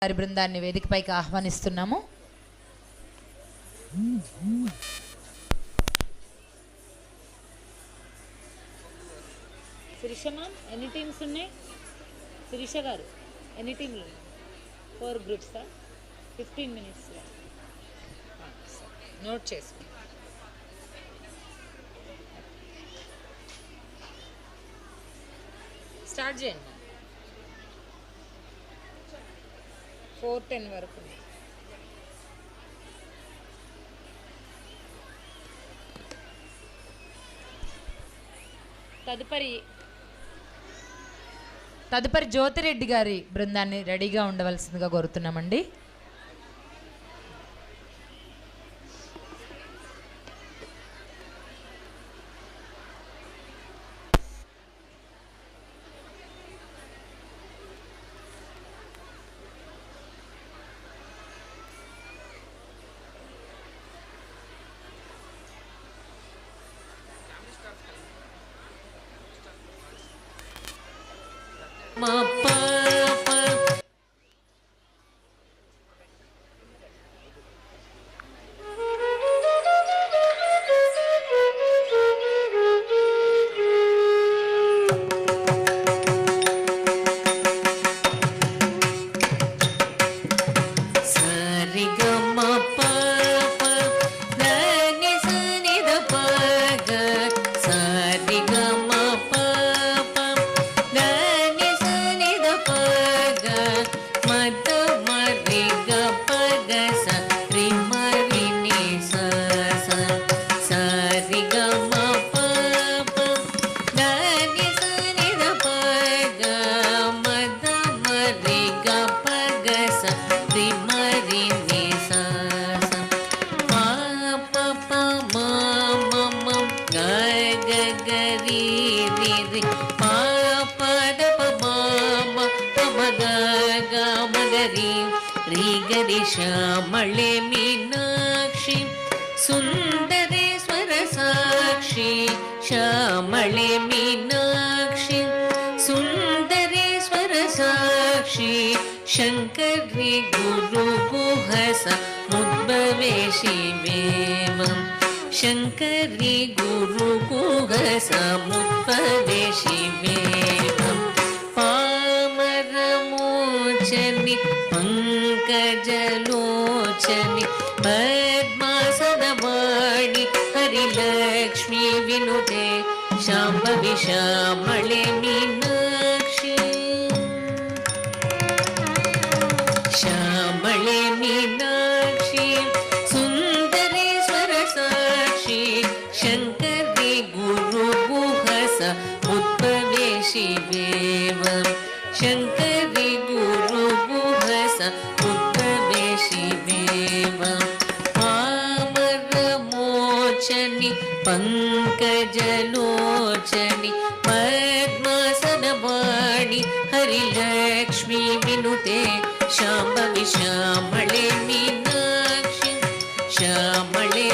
వారి బృందాన్ని వేదికపైకి ఆహ్వానిస్తున్నాము. శిరీష మ్యామ్, ఎన్ని టీమ్స్ ఉన్నాయి? శిరీష గారు, ఎన్ని టీంలు? 4 గ్రూప్సా? 15 minutes నోట్ చేసుకో. స్టార్ట్ చేయండి. 4:10 వరకు. తదుపరి జ్యోతిరెడ్డి గారి బృందాన్ని రెడీగా ఉండవలసిందిగా కోరుతున్నామండి. శ్యామళే మీనాక్షి సుందరేశ్వర సాక్షి శ్యామళే మీనాక్షి సుందరేశ్వర సాక్షి శంకరి గురు గుహస ముద్భవే శివేవం శంకరి గురు గుహస ముద్భవే శివేవం పామరమోచని పంకజలోచని పద్మాసనవాణి హరిలక్ష్మీ వినుతే శాంభవి శ్యామళే మీనాక్షి శ్యామళే మీనాక్షి సుందరేశ్వర సాక్షి శంకరి గురు గుహస ఉద్భవే శివేవం శంకరి గురు గుహస ఉద్భవే శివేవం పామరమోచని పంకజలోచని పద్మాసనవాణి హరిలక్ష్మీ వినుతే శాంభవి శ్యామళే మీనాక్షి శ్యామళే